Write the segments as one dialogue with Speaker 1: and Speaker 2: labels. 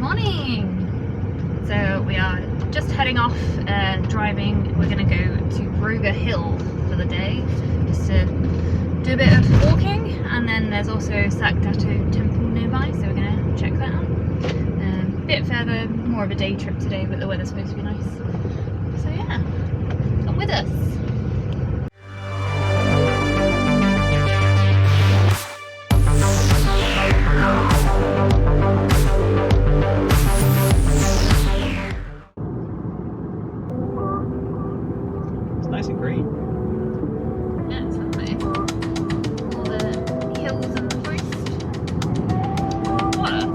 Speaker 1: morning! So we are just heading off driving. We're going to go to Broga Hill for the day, just to do a bit of walking, and then there's also Sakdato temple nearby, so we're going to check that out. A bit further, more of a day trip today, but the weather's supposed to be nice. So yeah, come with us!
Speaker 2: Nice and green.
Speaker 1: Yeah, it's lovely. All the hills and the forest. Water.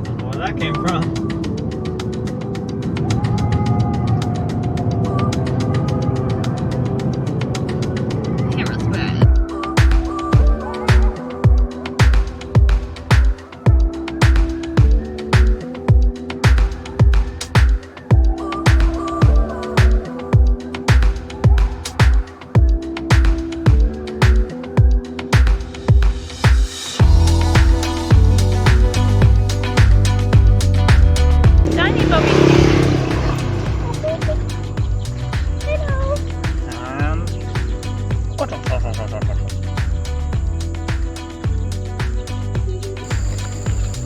Speaker 2: Don't know where that came from.
Speaker 1: Here I swear.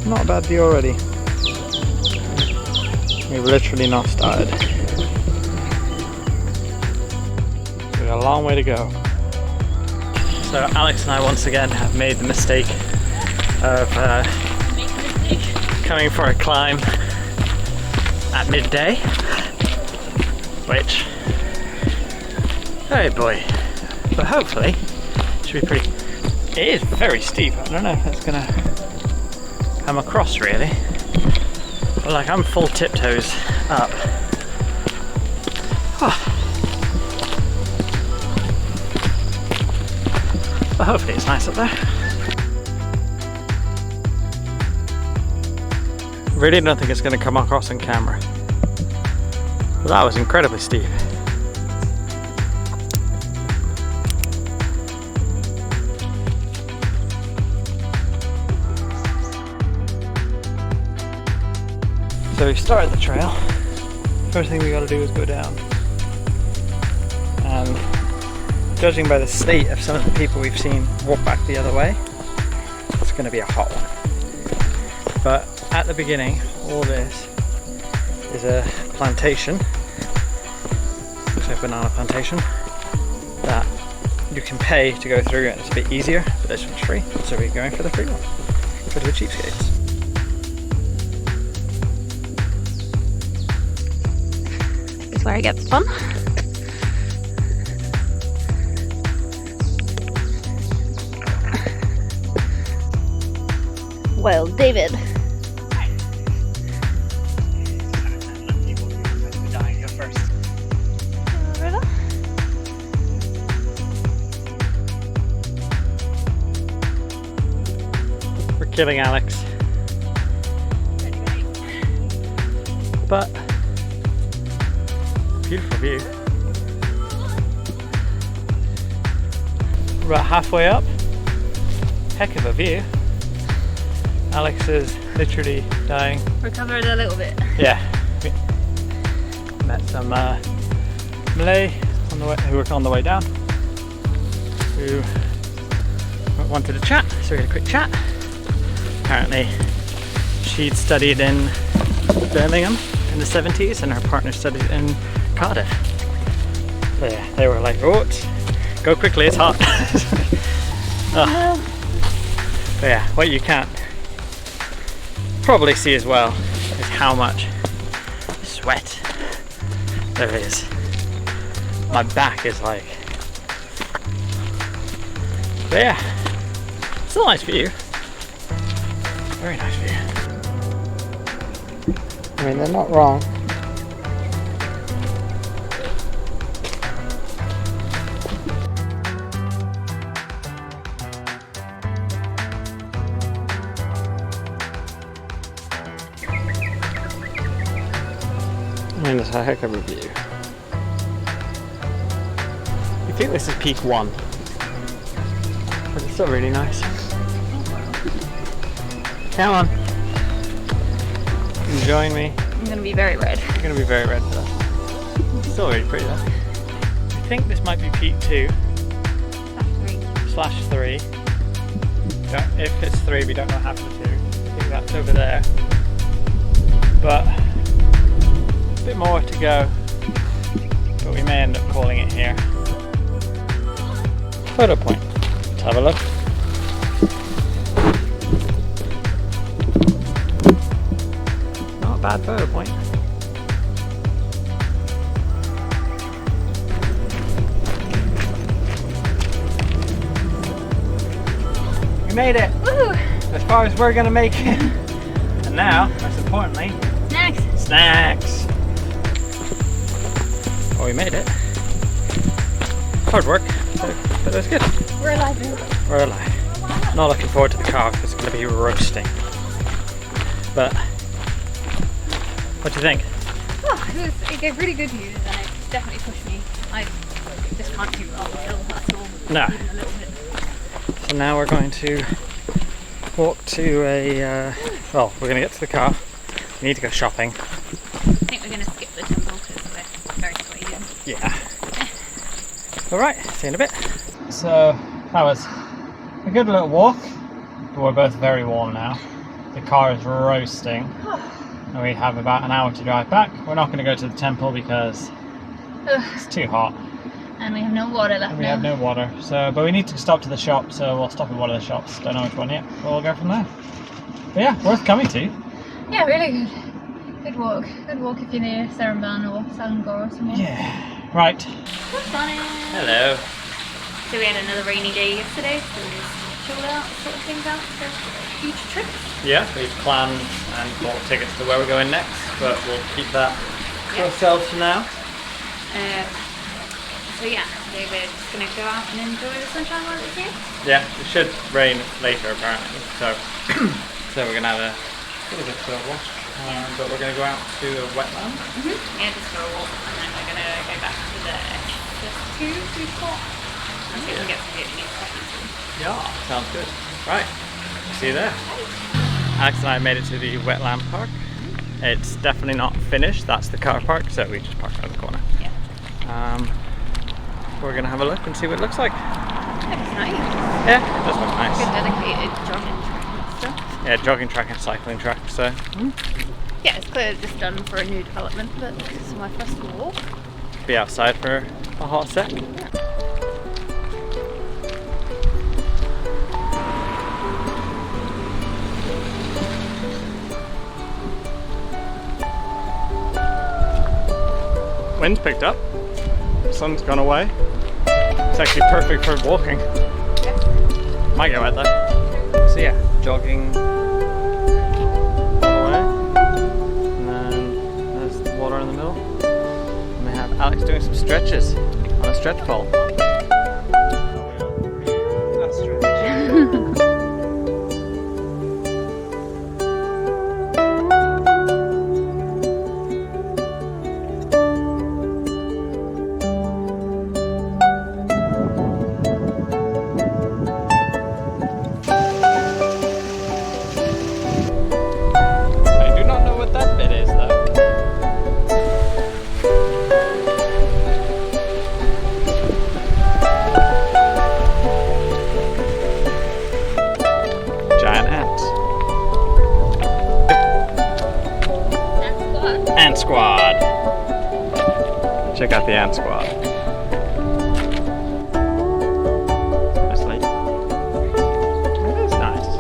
Speaker 2: Not a bad view already. We've literally not started. We've got a long way to go. So Alex and I once again have made the mistake of coming for a climb at midday, which, oh boy, but hopefully should be pretty. It is very steep. I don't know if that's gonna come across really, but like I'm full tiptoes up. But hopefully it's nice up there. Really don't think it's going to come across on camera, but that was incredibly steep. So we started the trail. First thing we got to do is go down. And judging by the state of some of the people we've seen walk back the other way, it's going to be a hot one. But at the beginning, all this is a plantation. Looks like a banana plantation that you can pay to go through, and it's a bit easier, but this one's free. So we're going for the free one. Go to the cheapskates.
Speaker 1: Where it gets fun. Well, David.
Speaker 2: We're killing Alex. But beautiful view. We're about halfway up. Heck of a view. Alex is literally dying.
Speaker 1: Recovered a little bit.
Speaker 2: Yeah. Met some Malay on the way, who were on the way down, who wanted to chat, so we had a quick chat. Apparently she'd studied in Birmingham in the 70s and her partner studied in Cardiff. So yeah, they were like, oh, go quickly, it's hot. But yeah, what you can't probably see as well is how much sweat there is. My back is like, but yeah, still a nice view. Very nice view. I mean, they're not wrong. I mean, it's a heck of a view. I think this is peak 1, but it's still really nice. Come on. Join me.
Speaker 1: I'm gonna be very red.
Speaker 2: You're gonna be very red for that. It's still really pretty though. I think this might be peak 2. /3. Yeah, if it's 3, we don't know what happened to 2. I think that's over there. But a bit more to go. But we may end up calling it here. Photo point. Let's have a look. Not a bad photo point. We made it!
Speaker 1: Woo!
Speaker 2: As far as we're gonna make it. And now, most importantly,
Speaker 1: Snacks!
Speaker 2: snacks! Oh, we made it. Hard work, but it was good.
Speaker 1: We're alive.
Speaker 2: We're alive. Not looking forward to the car because it's going to be roasting. But, what do you think?
Speaker 1: Oh, it gave really good views and it definitely pushed me. I just can't do up the hill at all.
Speaker 2: No.
Speaker 1: Even a little bit.
Speaker 2: So now we're going to walk to a, well, we're going to get to the car. We need to go shopping.
Speaker 1: I think we're going to skip the temple because we're very sweaty.
Speaker 2: Yeah. Alright, see you in a bit. So, that was a good little walk, but we're both very warm now. The car is roasting, and we have about an hour to drive back. We're not going to go to the temple because it's too hot.
Speaker 1: And we have no water left
Speaker 2: And we
Speaker 1: now.
Speaker 2: have no water, so but we need to stop to the shop, so we'll stop at one of the shops. Don't know which one yet, but we'll go from there. But yeah, worth coming to.
Speaker 1: Yeah, really good. Good walk. Good walk if you're near Seremban or Selangor or somewhere.
Speaker 2: Yeah. Right.
Speaker 1: Good morning.
Speaker 2: Hello.
Speaker 1: So we had another rainy day yesterday, so we just chilled out, sorted things out for future trips.
Speaker 2: Yeah, we've planned and bought tickets to where we're going next, but we'll keep that to ourselves for now.
Speaker 1: So yeah, today we're just going to go out and enjoy the sunshine while it's here.
Speaker 2: Yeah, it should rain later apparently, so so we're going to have a bit of a chill wash, but we're going to go out to a wetland.
Speaker 1: Yeah, just go a walk, and then we're going to go back to the S2 we've got, and see if we can get some Vietnamese coffee soon.
Speaker 2: Yeah, sounds good. Right, see you there. Alex and I made it to the wetland park. It's definitely not finished, that's the car park, so we just parked around the corner.
Speaker 1: Yeah.
Speaker 2: We're going to have a look and see what it looks like.
Speaker 1: Looks nice.
Speaker 2: Yeah, it does look nice.
Speaker 1: Good dedicated jogging track and stuff.
Speaker 2: Yeah, jogging track and cycling track, so.
Speaker 1: Yeah, it's clearly just done for a new development, but this is my first walk.
Speaker 2: Be outside for a hot sec. Wind's picked up, sun's gone away. It's actually perfect for walking. Might get wet though. So yeah, jogging all the way. And then there's the water in the middle. And we have Alex doing some stretches on a stretch pole. That's stretch. Ant Squad. Check out the Ant Squad. Nice light. It is nice.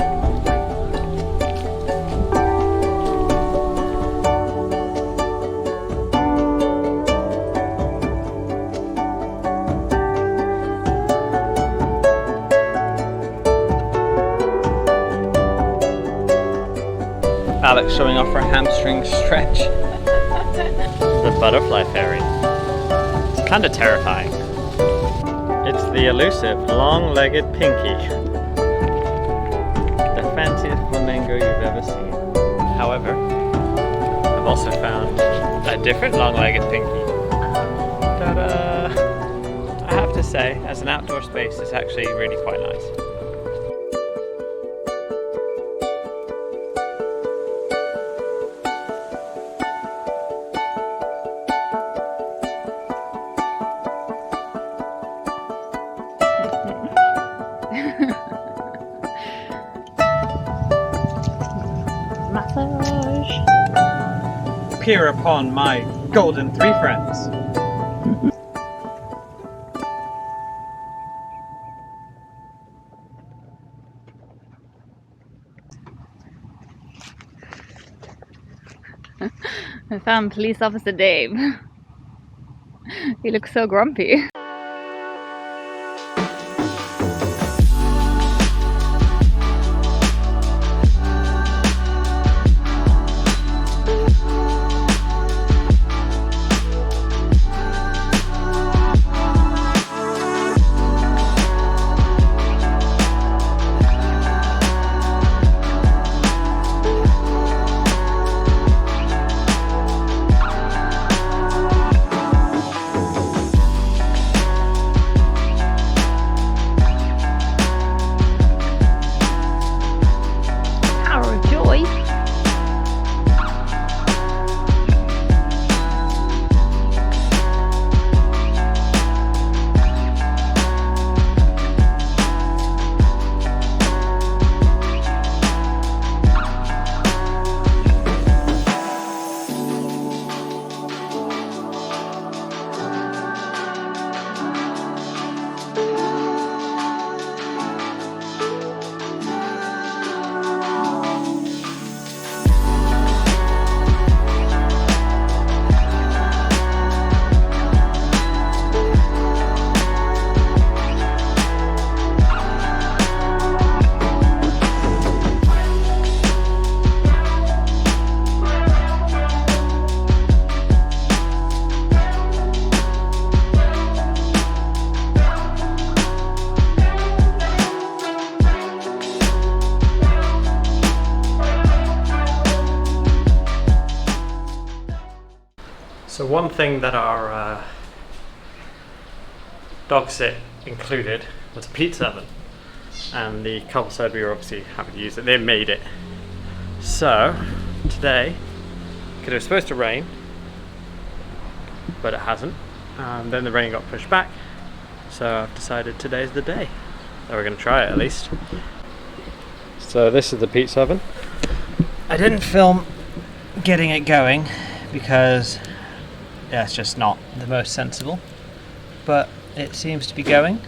Speaker 2: Alex showing off her hamstring stretch. The butterfly fairy. It's kind of terrifying. It's the elusive long-legged Pinky. The fanciest flamingo you've ever seen. However, I've also found a different long-legged Pinky. Ta-da! I have to say, as an outdoor space, it's actually really quite nice.
Speaker 1: massage.
Speaker 2: Peer upon my golden three friends.
Speaker 1: I found Police Officer Dave. He looks so grumpy.
Speaker 2: So one thing that our dog sit included was a pizza oven, and the couple said we were obviously happy to use it. They made it. So today, because it was supposed to rain, but it hasn't. Then the rain got pushed back, so I've decided today's the day that we're going to try it at least. So this is the pizza oven. I didn't film getting it going because it's just not the most sensible, but it seems to be going,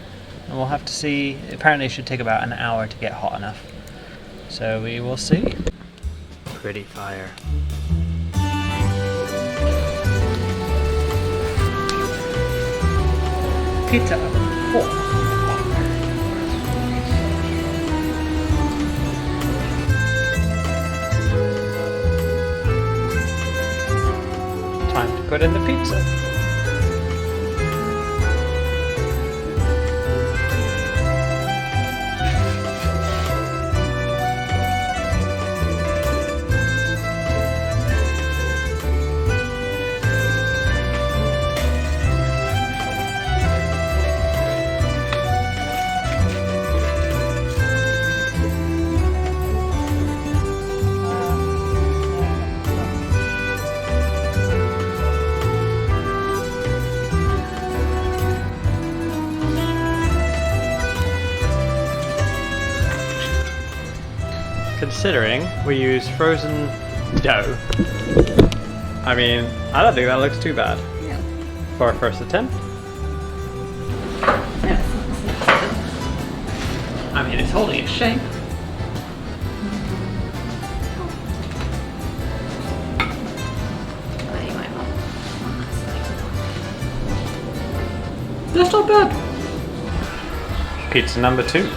Speaker 2: and we'll have to see. Apparently it should take about an hour to get hot enough, so we will see. Pretty fire. Pizza oven 4. Time to put in the pizza. Considering we use frozen dough, I mean, I don't think that looks too bad.
Speaker 1: Yeah.
Speaker 2: For our first attempt.
Speaker 1: Yeah,
Speaker 2: I mean, it's holding its shape. That's not bad. Pizza number 2.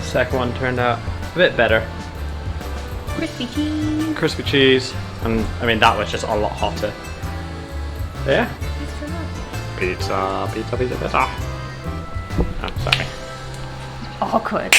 Speaker 2: Second one turned out a bit better.
Speaker 1: crispy cheese.
Speaker 2: Crispy cheese, and I mean that was just a lot hotter. Yeah? Pizza, pizza, pizza, pizza. Oh, sorry.
Speaker 1: Awkward.